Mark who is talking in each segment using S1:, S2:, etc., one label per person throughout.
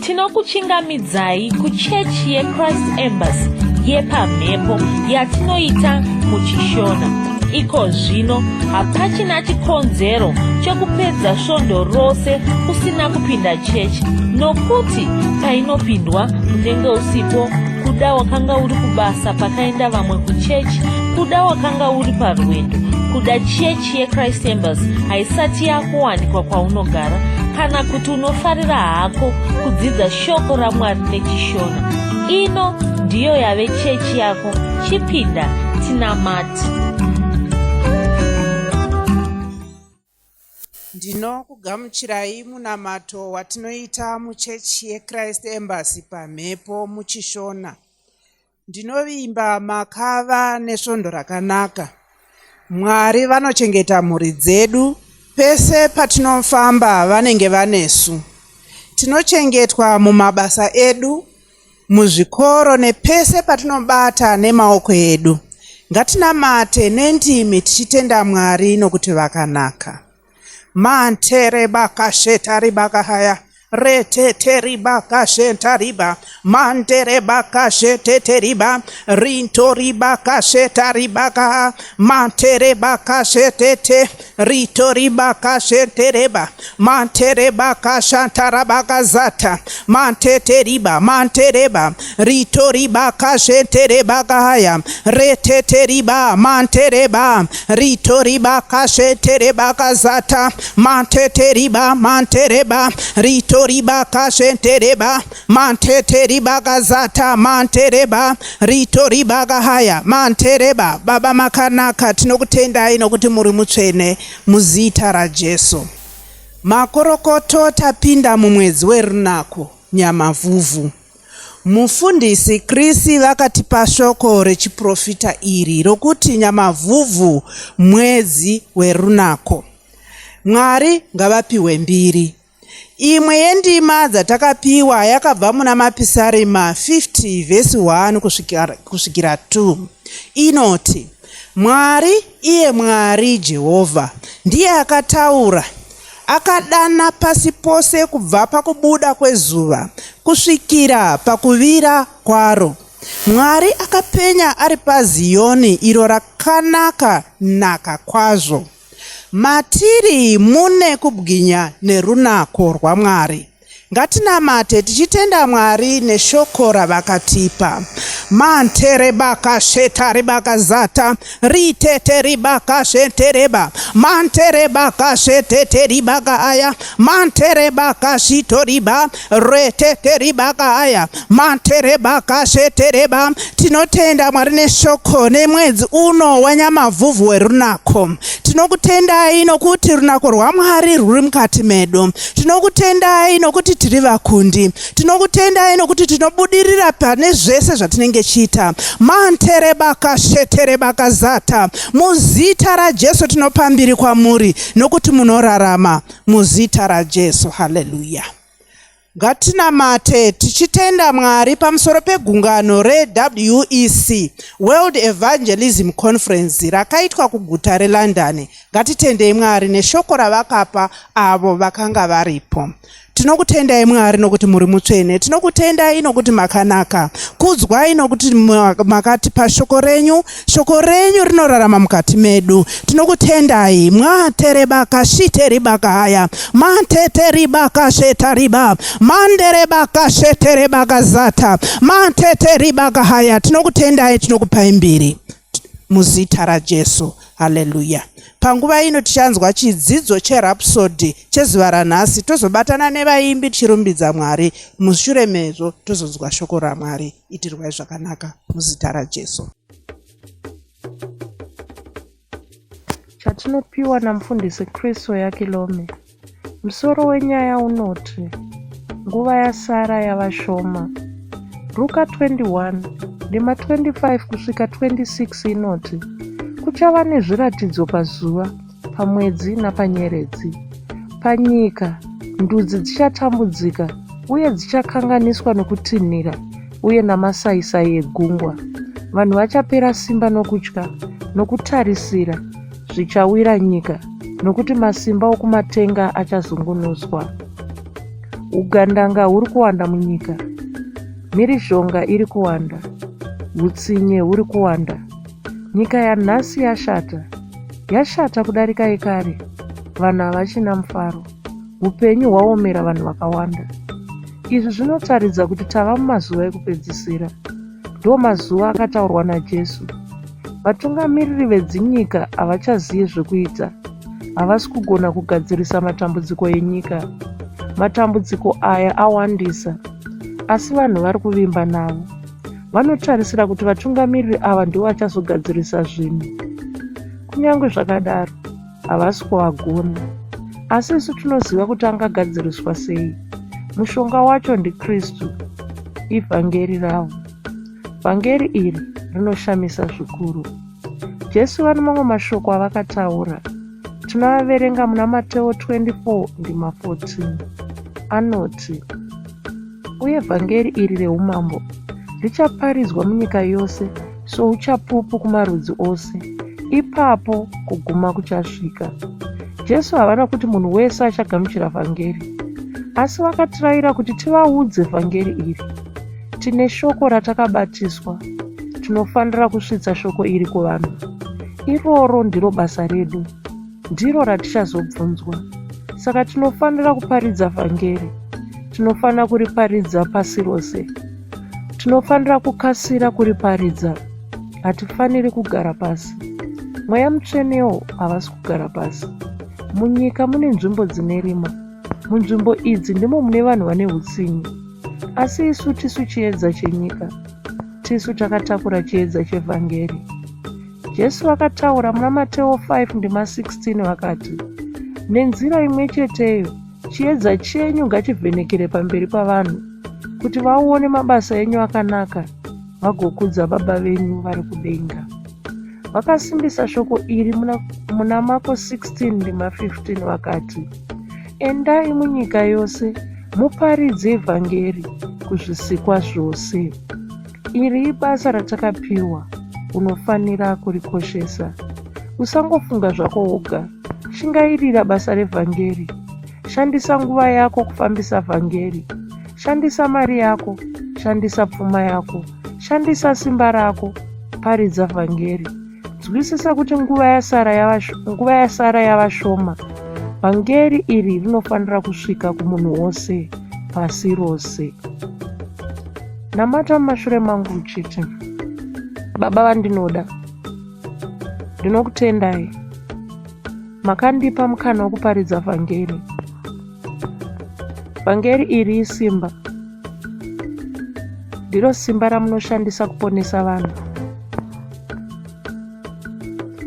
S1: tinokuchingamidzai kuchechi yeChrist Embassy yepamhepo yatinoita muchishona. Iko zvino hapachina chikonzero chokupedza svondo rose usina kupinda chechi, nokuti painopindwa unenge usipo, kuda wakanga uri kubasa pakaenda vamwe kuchechi, kuda wakanga uri parwendo, kuda chechi yeChrist Embassy haisati yakuwanikwa kwaunogara, kana kuti unofarira hako kudzidza shoko raMwari nechishona. Ino ndiyo yave chechi yako. Chipinda tinamati.
S2: Ndinokugamuchirai munamato watinoita muchechi yeChrist Embassy pamhepo muchishona. Ndinovimba makava nesvondo rakanaka. Mwari vanochengeta mhuri dzedu. Pese patinofamba vanenge vanesu. Tinochengetwa mumabasa edu, muzvikoro nepese patinobata nemaoko edu. Ngatinamate nendimi tichitenda Mwari nokuti vakanaka. Mantere baka shetari baka haya. Rete riba kashenta riba, mantere baka shete riba, rinto riba kasheta riba ka, mantere baka shete, rito riba kashete riba, mantere baka shantara baka zata, mantete riba, mantereba, rito riba kashete riba haya, rete riba, mantereba, rito riba kashete riba zata, mantete riba, mantereba, rito riba kashentereba, mantete riba gazata, mantereba, rito riba gahaya, mantereba. Baba makanaka, tinokutendai nokuti muri mutsvene muzita raJesu. Makorokoto tapinda mumwedzi werunako, nyamavhuvhu. Mufundisi Krisi vakatipa shoko rechiprofita iri rokuti nyamavhuvhu mwedzi werunako. Mwari ngavapiwe mbiri. Imwe yendima dzatakapiwa yakabva muna Mapisarema 50 vhesi 1 kusvikira 2. Inoti, Mwari iye Mwari Jehovha ndiye akataura, akadana pasi pose kubva pakubuda kwezuva kusvikira pakuvira kwaro. Mwari akapenya ari paZioni iro rakanaka naka kwazvo. Matiri mune kubwinya nerunako rwaMwari. Ngatinamate tichitenda Mwari neshoko ravakatipa. Mantere baka shetari baka zata, ritete ribaka shetereba, mantere baka shetete ribaka aya, mantere baka shitoriba, retete ribaka aya, mantere baka shetereba. Tinotenda Mwari neshoko nemwedzi uno wanyamavhuvhu werunako. Tinokutendai nokuti runako rwaMwari ruri mukati medu. Tinokutendai nokuti tiri vakundi. Tinokutendai nokuti tinobudirira pane zvese zvatinenge chita. Mantere baka shetere baka zata. Muzita raJesu tinopambiri kwamuri nokuti munorarama muzita raJesu. Haleluya. Ngatinamate tichitenda Mwari pamusoro pegungano reWEC World Evangelism Conference rakaitwa kuguta reLondon. Ngatitendei Mwari neshoko ravakapa avo vakanga varipo. Tinokutendai Mwari nokuti muri mutsvene. Tinokutendai nokuti makanaka. Kudzwai nokuti makatipa shoko renyu. Shoko renyu rinorarama mukati medu. Tinokutendai. Mwatere baka shiteri baka haya. Mantete ribaka shetariba. Mandere baka shetere baka zata. Mantete ribaka haya. Tinokutendai, tinokupai mbiri muzita raJesu. Haleluya. Panguva ino tichanzwa chidzidzo cherhapsody chezuva ranhasi, tozobatana nevaimbi tichirumbidza Mwari. Mushure mezvo tozonzwa shoko raMwari. Itirwai zvakanaka muzita raJesu.
S3: Chatinopiwa namufundisi Chris Oyakilome. Musoro wenyaya unoti nguva yasara yava shoma. Luka 21 ndima 25 kusvika 26 inoti kuchava nezviratidzo pazuva, pamwedzi napanyeredzi. Panyika ndudzi dzichatambudzika uye dzichakanganiswa nokutinhira uye namasaisai egungwa. Vanhu vachapera simba nokutya nokutarisira zvichawira nyika, nokuti masimba okumatenga achazungunuswa. ugandanga huri kuwanda munyika, mhirizhonga iri kuwanda, utsinye huri kuwanda. Nyika yanhasi yashata kudarika yekare. Vanhu havachina mufaro, upenyu hwaomera vanhu vakawanda. Izvi zvinotaridza kuti tava mumazuva ekupedzisira. Ndo mazuva akataurwa naJesu. Vatungamiriri vedzinyika havachazivi zvekuita. Havasi kugona kugadzirisa matambudziko enyika. Matambudziko aya awandisa, asi vanhu vari kuvimba navo. Vanotarisira kuti vatungamiriri ava ndivo vachazogadzirisa zvinhu. Kunyange zvakadaro, havasi kuvagona. Asi isu tinoziva kuti angagadziriswa sei. Mushonga wacho ndiKristu, ivhangeri ravo. Vhangeri iri rinoshamisa zvikuru. Jesu vane mamwe mashoko avakataura. Tinovaverenga muna Mateo 24:14. Anoti, uye vhangeri iri reumambo richaparidzwa munyika yose souchapupu kumarudzi ose, ipapo kuguma kuchasvika. Jesu havana kuti munhu wese achagamuchira vhangeri, asi vakatirayira kuti tivaudze vhangeri iri. Tine shoko ratakabatiswa, tinofanira kusvitsa shoko iri kuvanhu. Iroro ndiro basa redu, ndiro ratichazobvunzwa. Saka tinofanira kuparidza vhangeri. Tinofanira kuriparidza pasi rose. Tinofanira kukasira kuriparidza. Hatifaniri kugara pasi. Mweya mutsvenewo havasi kugara pasi. Munyika mune nzvimbo dzine rima. Munzvimbo idzi ndimo mune vanhu vane utsinye. Asi isu tisu chiedza chenyika. Tisu takatakura chiedza chevhangeri. Jesu akataura muna Mateo 5:16 vakati, nenzira imwe cheteyo chiedza chenyu ngachivhenekere pamberi pavanhu, kuti vaone mabasa enyu akanaka, vagokudza Baba venyu vari kudenga. Vakasimbisa shoko iri muna Marko 16:15 vakati, endai munyika yose muparidze vhangeri kuzvisikwa zvose. Iri ibasa ratakapiwa, unofanira kurikoshesa. Usangofunga zvako woga, shingairira basa revhangeri. Shandisa nguva yako kufambisa vhangeri. Shandisa mari yako, shandisa pfuma yako, shandisa simba rako, paridza vhangeri. Nzwisisa kuti nguva yasara yava shoma. Vhangeri iri rinofanira kusvika kumunhu wose pasi rose. Namata mumashure mangu uchiti, Baba vandinoda, ndinokutendai. Makandipa mukana wekuparidza vhangeri. Vhangeri iri isimba. Ndiro simba ramunoshandisa kuponesa vanhu.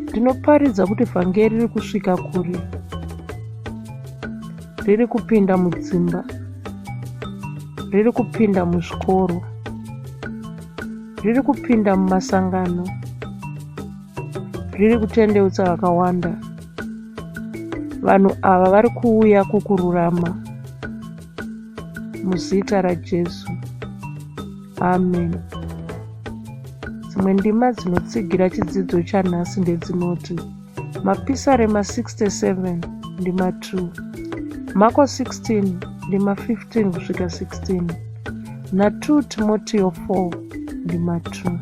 S3: Ndinoparidza kuti vhangeri riri kusvika kuri. Riri kupinda mudzimba. Riri kupinda muzvikoro. Riri kupinda mumasangano. Riri kutendeutsa vakawanda. Vanhu ava vari kuuya kukururama. Muzita raJesu. Amen. Dzimwe ndima dzinotsigira chidzidzo chanhasi ndedzinoti, Mapisarema 67 ndima 2, Marko 16 ndima 15 kusvika 16, na 2 Timoteo 4 ndima 2.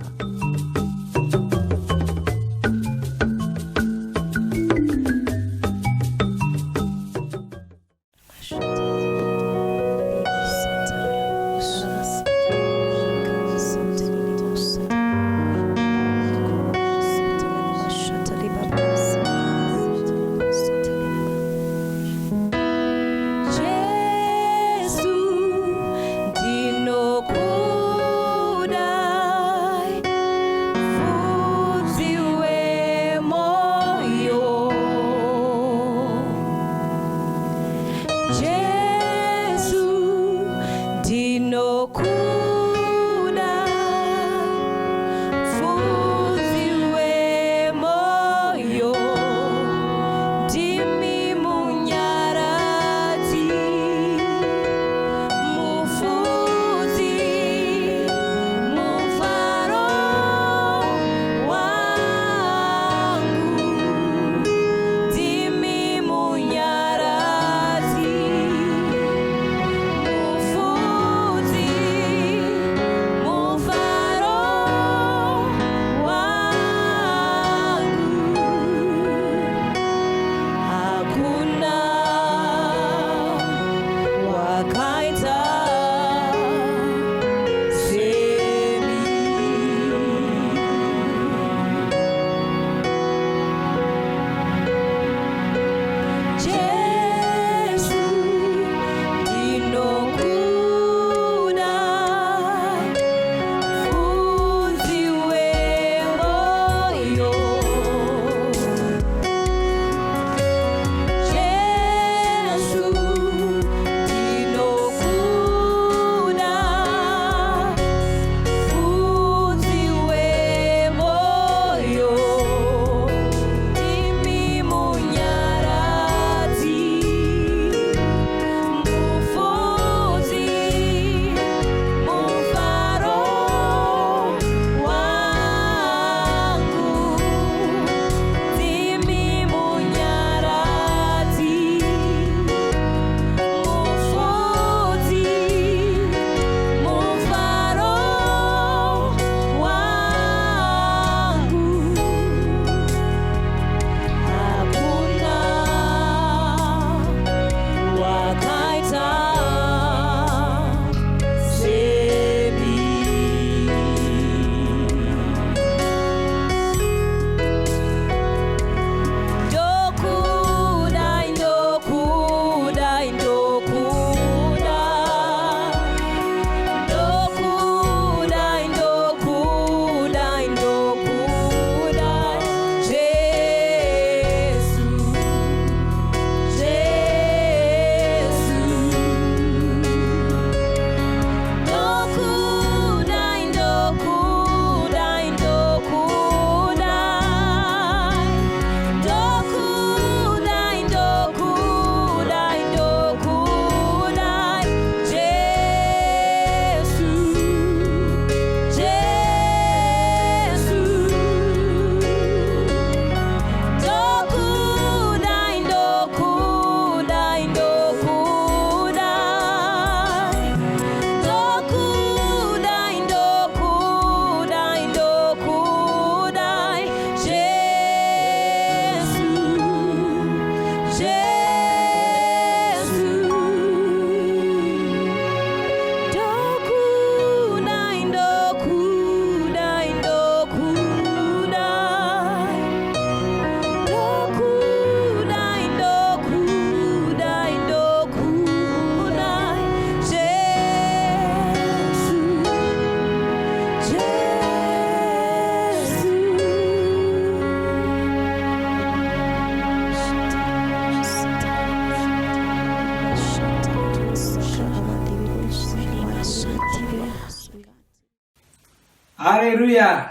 S4: Haleluya.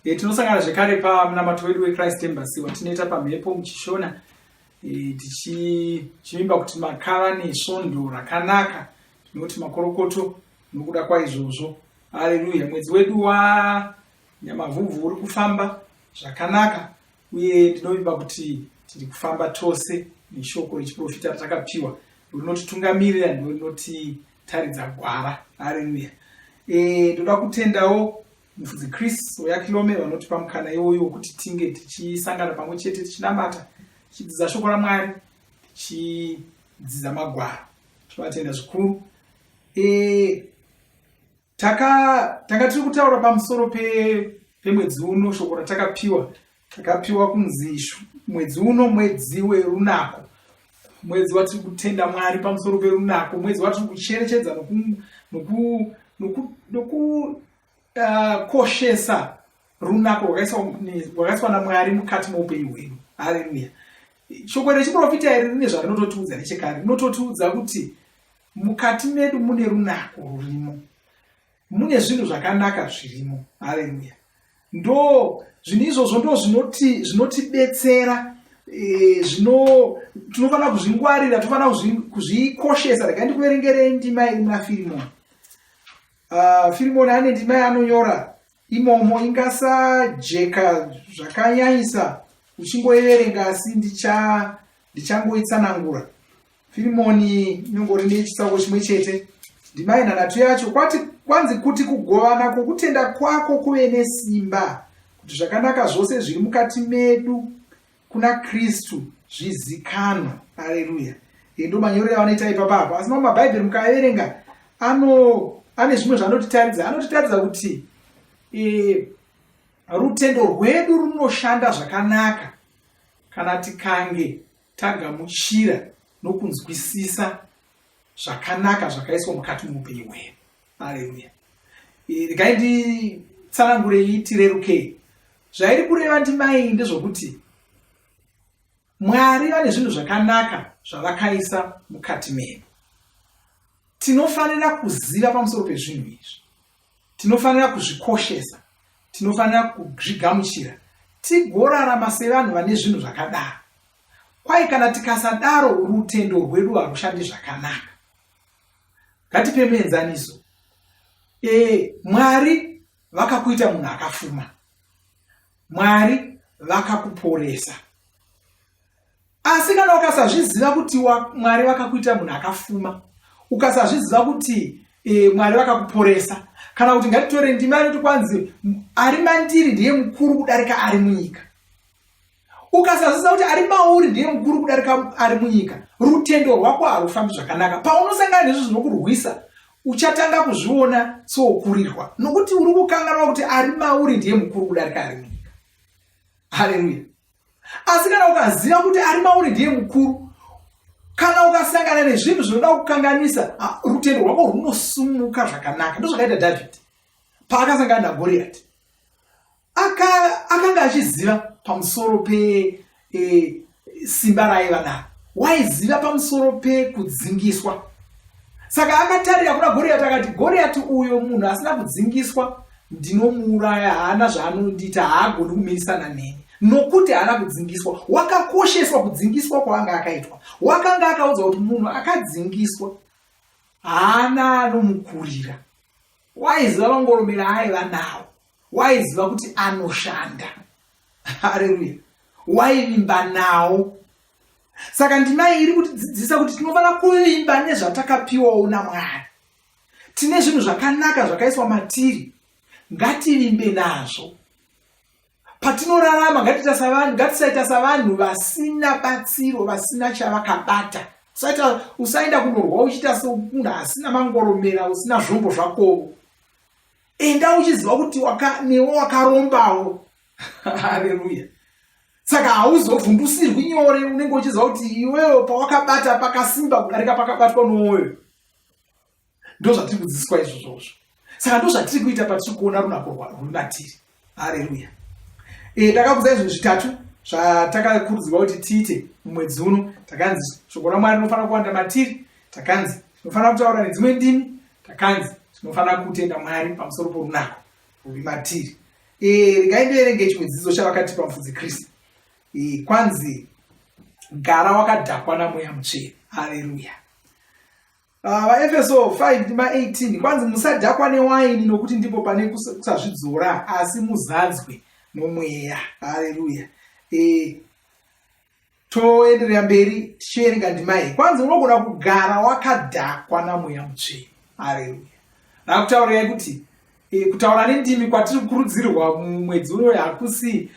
S4: Tinosangana zvekare pamunamato wedu weChrist Embassy watinoita pamhepo muchishona, tichivimba kuti makava nesvondo rakanaka, tinoti makorokoto nokuda kwaizvozvo. Haleluya. Mwedzi wedu wanyamavhuvhu uri kufamba zvakanaka, uye tinovimba kuti tiri kufamba tose neshoko rechiprofita ratakapiwa rinotitungamirira ndorinotaridza gwara. Haleluya. Ndoda kutendawo mufudzi Chris Oyakilome vanotipa mukana iwoyo wekuti tinge tichisangana pamwe chete tichinamata, tichidzidza shoko raMwari, tichidzidza magwaro. Tovatenda zvikuru. Tanga tiri kutaura pamusoro pemwedzi uno, shoko takapiwa kunzi mwedzi uno mwedzi werunako, mwedzi watiri kutenda Mwari pamusoro perunako, mwedzi watiri kucherechedza koshesa runako rwakaiswa naMwari mukati muupenyu hwedu. Haleluya. Shoko rechiprofita iri rine zvarinototiudza nechekare. Rinototiudza kuti mukati medu mune runako rurimo, mune zvinhu zvakanaka zvirimo. Haleluya. Zvinhu izvozvo ndo zvinotibetsera, tinofanira kuzvingwarira, tinofanira kuzvikoshesa. Regai ndikuverengere ndima iri muna Firimoni. Firimoni ane ndima yaanonyora imomo, ingasajeka zvakanyanyisa uchingoiverenga, asi ndichangoitsanangura. Firimoni inongori nechitsauko chimwe chete, ndima yenhanhatu yacho. Kwanzi kuti kugovana kwokutenda kwako kuve nesimba, kuti zvakanaka zvose zviri mukati medu kuna Kristu zvizikanwa. Haleluya. Ndo manyorero avanoita ipapo. Asi mumabhaibheri mukaverenga ane zvimwe zvanotitaridza. Anotitaridza kuti rutendo rwedu runoshanda zvakanaka kana tikange tagamuchira nokunzwisisa zvakanaka zvakaiswa mukati muupenyu hwedu. Haleluya. Regai nditsanangure tirerukei. Zvairi kureva ndima iyi ndezvokuti Mwari vane zvinhu zvakanaka zvavakaisa mukati medu. Tinofanira kuziva pamusoro pezvinhu izvi, tinofanira kuzvikoshesa, tinofanira kuzvigamuchira, tigorarama sevanhu vane zvinhu zvakadaro. Kwai kana tikasadaro, rutendo rwedu harushandi zvakanaka. Ngatipe muenzaniso. Mwari vakakuita munhu akafuma, Mwari vakakuporesa. Asi kana ukasazviziva kuti Mwari vakakuita munhu akafuma, ukasazviziva kuti Mwari vakakuporesa, kana kuti ngatitore ndima inoti kwanzi ari mandiri ndiye mukuru kudarika ari munyika, ukasazviziva kuti ari mauri ndiye mukuru kudarika ari munyika, rutendo rwako harufambi zvakanaka. Paunosangana nezvo zvinokurwisa, uchatanga kuzviona sokurirwa, nokuti uri kukanganwa kuti ari mauri ndiye mukuru kudarika ari munyika. Haleluya. Asi kana ukaziva kuti ari mauri ndiye mukuru, kana ukasangana nezvinhu zvinoda kukanganisa, rutendo rwako runosumuka zvakanaka. Ndozvakaita David paakasangana naGoriati. Akanga achiziva pamusoro simba raiva naro, waiziva pamusoro pekudzingiswa. Saka akatarira kuna Goriati akati, Goriati uyo munhu asina kudzingiswa, ndinomuuraya, haana zvaanondita, haagoni kumirisana neni, nokuti haana kudzingiswa. Wakakosheswa kudzingiswa kwaanga akaitwa. Wakanga akaudza kuti munhu akadzingiswa haana anomukurira. Waiziva mangoromero aiva nawo, waiziva kuti anoshanda. Haleluya. Waivimba nawo. Saka ndima iri kutidzidzisa kuti tinofanira kuvimba nezvatakapiwawo naMwari. Tine zvinhu zvakanaka zvakaiswa matiri, ngativimbe nazvo. Patinorarama ngatisaita savanhu vasina batsiro, vasina chavakabata. Usaenda kunorwa uchiita semunhu asina mangoromera, usina zvombo zvakovo. Enda uchiziva kuti newo wakarombawo. Haleluya. Saka hauzovhundusirwi nyore, unenge uchiziva kuti iwewo pawakabata pakasimba kudarika pakabatwa nowoyo. Ndo zvatiri kudzidziswa izvozvo. Saka ndo zvatiri kuita patiri kuona runako rwuri matiri. Haleluya. Takakuudza izvo zvitatu zvatakakurudzirwa kuti tiite mumwedzi uno. Takanzi shoko raMwari rinofanira kuwanda matiri, takanzi tinofanira kutaura nedzimwe ndimi, takanzi tinofanira kutenda Mwari pamusoro porunako. ruri matiri. Ngaindoerenge chimwe dzidzo chavakatipa mufudzi Kristu. Kwanzi gara wakadhakwa namweya mutsvene. Haleluya. Efeso 5:18 kwanzi musadhakwa newaini nokuti ndipo pane kusazvidzora asi muzadzwe nomweya. Haleluya. Toenderera mberi tichiverenga ndima iyi. Kwanzi unogona kugara wakadhakwa namweya mutsvene. Haleluya. Ndakutaurirai kuti kutaura nendimi kwatiri kukurudzirwa mumwedzi uno hakusi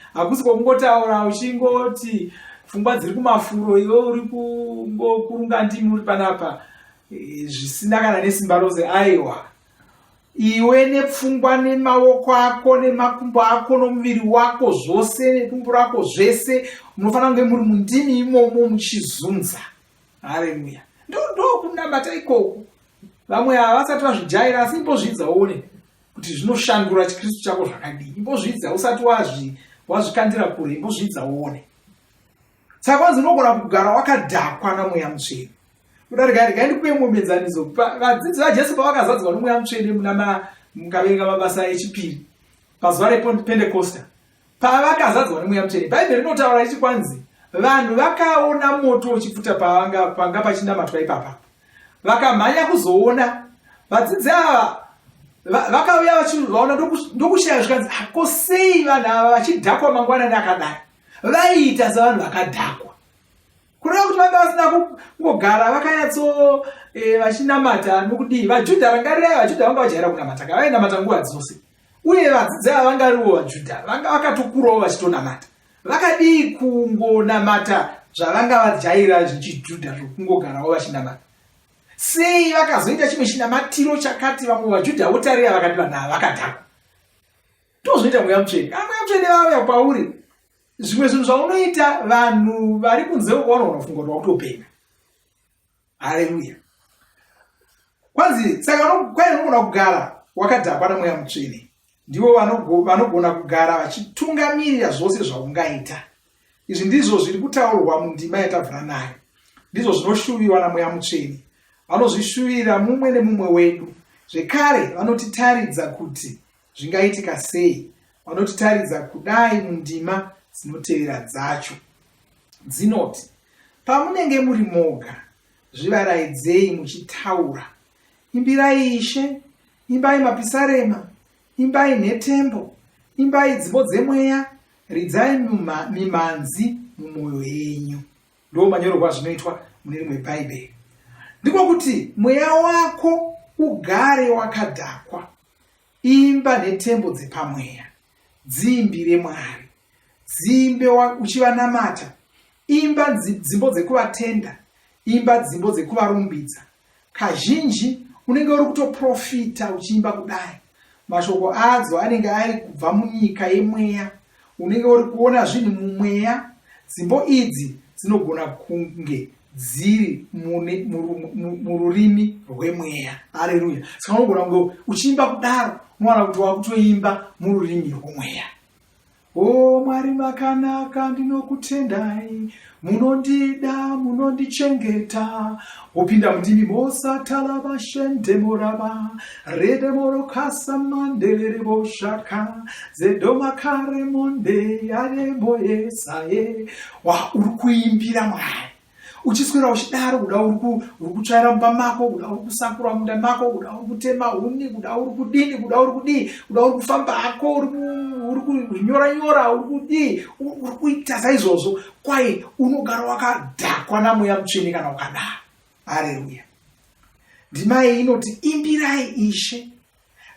S4: kwokungotaura uchingoti pfungwa dziri kumafuro, iwe uri kungokurunga ndimi uri panapa zvisina kana nesimba rose. Aiwa, iwe nepfungwa nemaoko ako nemakumbo ako nomuviri wako zvose nedumbu rako zvese munofanira kunge muri mundimi imomo muchizunza. Haleluya. Ndo kunamata ikoko. Vamwe havasati vazvijaira asi imbozvidza uone kuti zvinoshandura chikristu chako zvakadii. Imbozvidza usati wazvikandira kure, imbozvidza uone. Saka kwanzi unogona kugara wakadhakwa namweya mutsvene. Kudarika ndikupe muenzaniso. Vadzidzi vaJesu pavakazadzwa nomweya mutsvene mukaverenga mabasa echipiri pazuva rePentekosta, pavakazadzwa nomweya mutsvene, Bhaibheri rinotaura ichi kwanzi vanhu vakaona moto uchipfuta panga pachinamatwa ipapa, vakamhanya kuzoona. Vadzidzi ava vakauya vachivaona ndokushaya zvikanzi akosei vanhu ava vachidhakwa mangwanani akadai. Vaiita savanhu vakadhakwa, kureva kuti vanga vasina kungogara vakanyatso vachinamata nokudii. VaJudha vangarirai, vaJudha vanga vajaira kunamata, vainamata nguva dzose, uye vadzidzi ava vangariwo vaJudha vanga vakatokurawo vachitonamata. Vakadii kungonamata zvavanga vajaira zvechiJudha zvokungogarawo vachinamata? Sei vakazoita chimwe chinamatiro chakati vamwe vaJudha votarira vakati vanhu ava vakadhakwa? Ndozvinoita mweya mutsvene. Mweya mutsvene vauya pauri, zvimwe zvinhu zvaunoita vanhu vari kunze ukaona unofunga kuti wakutopenga. Haleluya. Kwanzi saka unogona kugara wakadhakwa namweya mutsvene. Ndivo vanogona kugara vachitungamirira zvose zvaungaita. Izvi ndizvo zviri kutaurwa mundima yatabvira nayo. Ndizvo zvinoshuviwa namweya mutsvene. Vanozvishuvira mumwe nemumwe wedu. Zvekare vanotitaridza kuti zvingaitika sei. Vanotitaridza kudai mundima dzinotevera dzacho. Dzinoti, pamunenge muri moga, zvivaraidzei muchitaura, imbirai Ishe, imbai mapisarema, imbai nhetembo, imbai dzimbo dzemweya, ridzai mimhanzi mumwoyo yenyu. Ndo manyorwa zvinoitwa mune rimwe Bhaibheri. Ndiko kuti mweya wako ugare wakadhakwa. Imba nhetembo dzepamweya, dziimbire Mwari, dziimbe uchivanamata, imba dzimbo dzekuvatenda, imba dzimbo dzekuvarumbidza. Kazhinji unenge uri kutoprofita uchiimba kudai, mashoko adzo anenge ari kubva munyika yemweya, unenge uri kuona zvinhu mumweya. Dzimbo idzi dzinogona kunge dziri mururimi rwemweya. Haleluya. Saka unogona kunge uchiimba kudaro unowana kuti wakutoimba mururimi rwomweya. O Mwari makanaka, ndinokutendai, munondida, munondichengeta. Upinda mundimi mosatala vashende morava, rede morokasa mandelere boshaka, zedomakare monde yarembo yesaye. Uri kuimbira Mwari. Uchiswera uchidaro, kuda uri kutsvaira mumba mako, kuda uri kusakura munda mako, kuda uri kutema huni, kuda uri kudini, kuda uri kudii, kuda uri kufamba hako, uri kunyora, uri kudii, uri kuita saizvozvo, kwai unogara wakadhakwa namweya mutsvene kana ukadaro. Haleluya. Ndima iyi inoti, imbirai Ishe,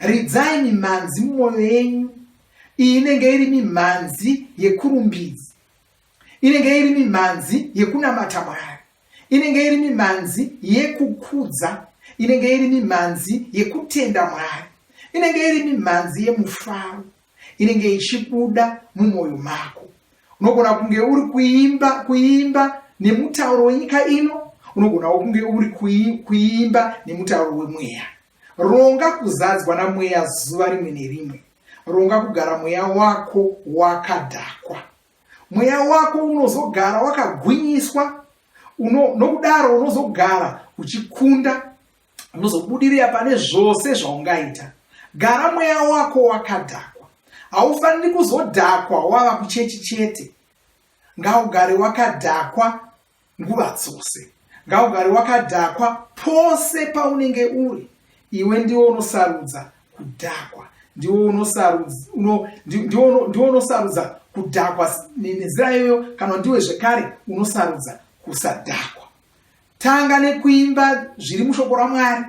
S4: ridzai mimhanzi mumwoyo yenyu. Iyi inenge iri mimhanzi yekurumbidza, inenge iri mimhanzi yekunamata Mwari, inenge iri mimhanzi yekukudza, inenge iri mimhanzi yekutenda Mwari, inenge iri mimhanzi yemufaro, inenge ichibuda mumwoyo mako. Unogona kunge uri kuimba nemutauro wenyika ino, unogona kunge uri kuimba nemutauro wemweya. Ronga kuzadzwa namweya zuva rimwe nerimwe. Ronga kugara mweya wako wakadhakwa. Mweya wako unozogara wakagwinyiswa, nokudaro unozogara uchikunda, unozobudirira pane zvose zvaungaita. gara mweya wako wakadhakwa. Haufaniri kuzodhakwa wava kuchechi chete. Ngaugare wakadhakwa nguva dzose. Ngaugare wakadhakwa pose paunenge uri. Iwe ndiwo unosarudza kudhakwa. Ndiwo unosarudza kudhakwa nenzira iyoyo, kana ndiwe zvekare unosarudza kusadhakwa. Tanga nekuimba zviri mushoko raMwari.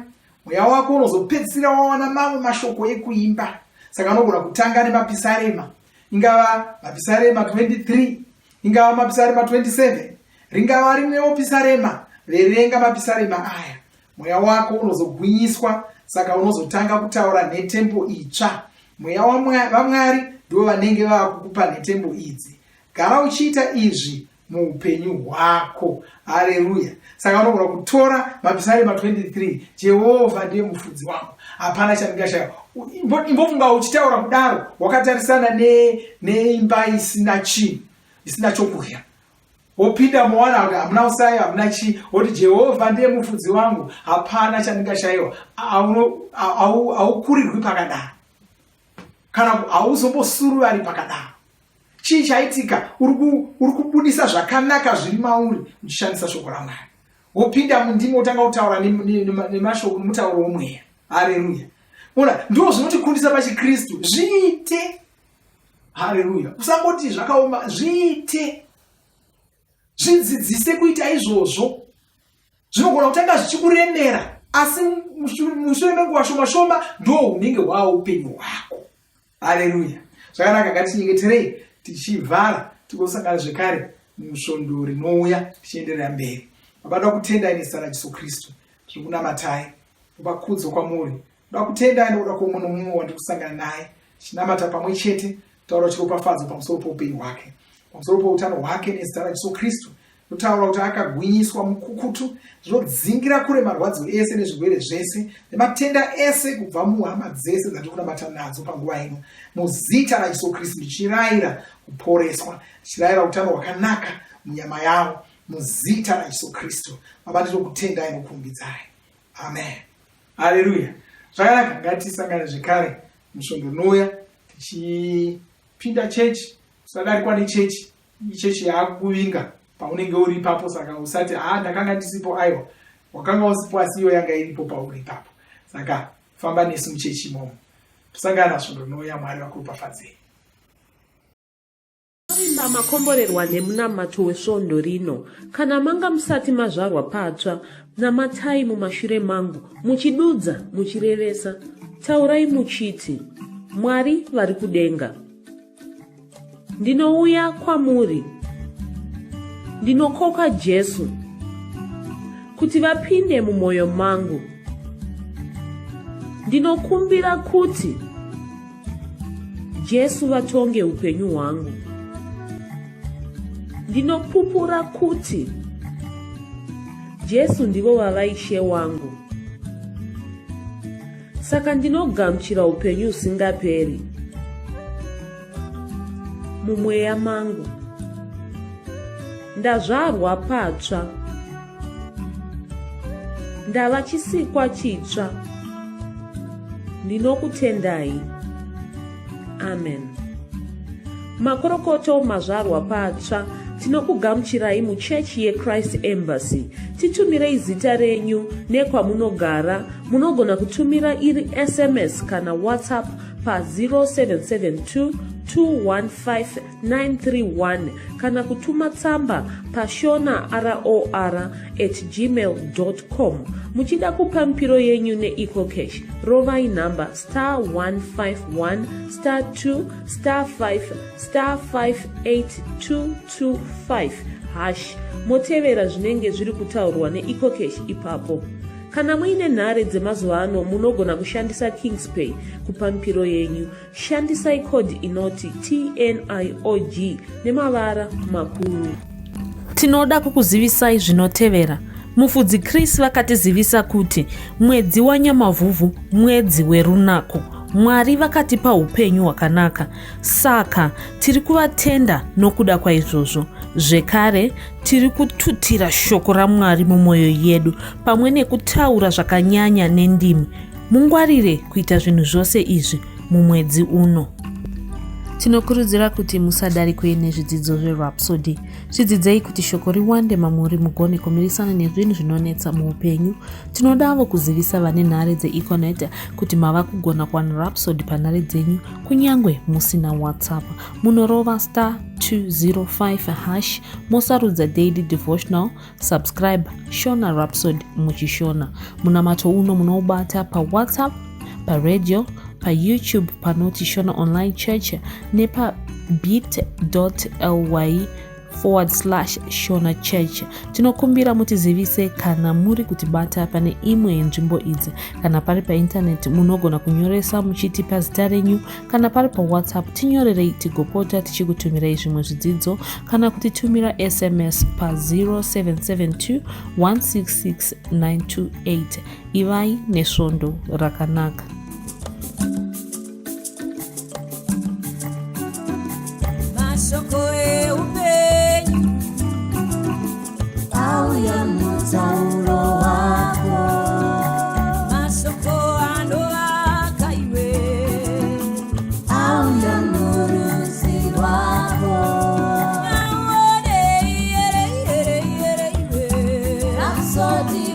S4: Mweya wako unozopedzisira wawana mamwe mashoko ekuimba. Saka unogona kutanga nemapisarema, ingava mapisarema 23, ingava mapisarema 27, ringava rimwewo pisarema. Verenga mapisarema aya, mweya wako unozogwinyiswa. Saka unozotanga kutaura nhetembo itsva. Mweya waMwari ndiwo vanenge vava kukupa nhetembo idzi. Gara uchiita izvi muupenyu hwako. Haleluya. Saka unogona kutora mapisarema 23, Jehovha ndiye mufudzi wangu, hapana chandingashaya. Imbofunga uchitaura kudaro wakatarisana neimba isina chinhu, isina chokudya. Wopinda mowana kuti hamuna usayo, hamuna chi, woti Jehovha ndiye mufudzi wangu, hapana chandingashayiwa. Haukurirwi pakadaro, kana hauzombosuruvari pakadaro. Chii chaitika? Uri kubudisa zvakanaka zviri mauri uchishandisa shoko raMwari. Wopinda mundimo utanga kutaura nemashoko nemutauro womweya. Haleluya. Ona, ndizvo zvinotikundisa pachiKristu. Zviite. Haleluya. Usangoti zvakaoma, zviite. Zvidzidzise kuita izvozvo. Zvinogona kutanga zvichikuremera, asi mushure menguva shoma shoma ndo unenge hwava upenyu hwako. Haleluya. Zvakanaka, ngatinyengeterei tichivhara tigosangana zvekare musvondo rinouya tichienderera mberi. Vabada kutenda nezita raJesu Kristu, tiri kunamatai, vakudzo kwamuri. Ndoda kutenda ndoda kuomunhu mumwe wandiri kusangana naye, tichinamata pamwe chete, taura chiropafadzo pamusoro poupenyu hwake, pamusoro poutano hwake nezita raJesu Kristu. Totaura kuti akagwinyiswa mukukutu, zvinodzingira kure marwadzo ese nezvirwere zvese nematenda ese kubva muhama dzese dzatiri kunamata nadzo panguva ino. Muzita raJesu Kristu ndichirayira kuporeswa, ndichirayira utano hwakanaka munyama yavo, muzita raJesu Kristu. Baba, ndinokutendai nokuumbidzai. Amen. Haleluya. Zvakanaka, ngatisangane zvekare musvondo rinouya tichipinda chechi. Usadarikwa nechechi, ichechi yaakuvinga paunenge uri ipapo. Saka usati ndakanga ndisipo, aiwa wakanga usipo, asi iyo yanga iripo pauri ipapo. Saka famba nesu muchechi imomo. Tosangana svondo rinouya. Mwari vakuropafadzei.
S1: Vimba makomborerwa nemunamato wesvondo rino. Kana manga musati mazvarwa patsva, namatai mumashure mangu, muchidudza, muchirevesa, taurai muchiti, Mwari vari kudenga, ndinouya kwamuri, ndinokoka Jesu kuti vapinde mumwoyo mangu. Ndinokumbira kuti Jesu vatonge upenyu hwangu. Ndinopupura kuti Jesu ndivo vavaishe wangu. Saka ndinogamuchira upenyu usingaperi mumweya mangu. Ndazvarwa patsva, ndava chisikwa chitsva. Ndinokutendai. Amen. Makorokoto mazvarwa patsva, tinokugamuchirai muchechi yeChrist Embassy. Titumirei zita renyu nekwamunogara. Munogona kutumira iri SMS kana WhatsApp pa 0772 215 kana kutuma tsamba pa shona@gmail.com. Muchida kupa mpiro yenyu neEcocash, rovai namba *151*2*5*58222 motevera zvinenge zviri kutaurwa neEcocash ipapo. Kana muine nhare dzemazuva ano, munogona kushandisa KingsPay kupa mpiro yenyu. Shandisai kodi inoti TNIOG nemavara makuru. Tinoda kukuzivisai zvinotevera. Mufudzi Chris vakatizivisa kuti mwedzi wanyamavhuvhu mwedzi werunako. Mwari vakatipa upenyu hwakanaka, saka tiri kuvatenda nokuda kwaizvozvo. Zvekare tiri kututira shoko raMwari mumwoyo yedu pamwe nekutaura zvakanyanya nendimi. mungwarire kuita zvinhu zvose izvi mumwedzi uno. Tinokurudzira kuti musadarikwe nezvidzidzo zveRhapsody. Zvidzidzei kuti shoko riwande mamuri mugone kumirisana nezvinhu zvinonetsa muupenyu. Tinodavo kuzivisa vane nhare dzeEconet kuti mava kugona kuwana Rhapsody panhare dzenyu kunyangwe musina WhatsApp. Munorova *205# mosarudza daily devotional, subscribe, shona Rhapsody muchishona. Munamato uno munoubata paWhatsApp, paradio, paYouTube panoti Shona Online Church nepa bit.ly/Shona Church. Tinokumbira mutizivise kana muri kutibata pane imwe yenzvimbo idzi. Kana pari paintaneti munogona kunyoresa muchitipa zita renyu. Kana pari paWhatsApp tinyorerei tigopota tichikutumirai zvimwe zvidzidzo. Kana kutitumira SMS pa 0772 166 928. Ivai nesvondo rakanaka.
S5: Masoko eupenyu auya mutauro wako, masoko anovaka iwe auya muruzi rwako, aone iwe Rhapsody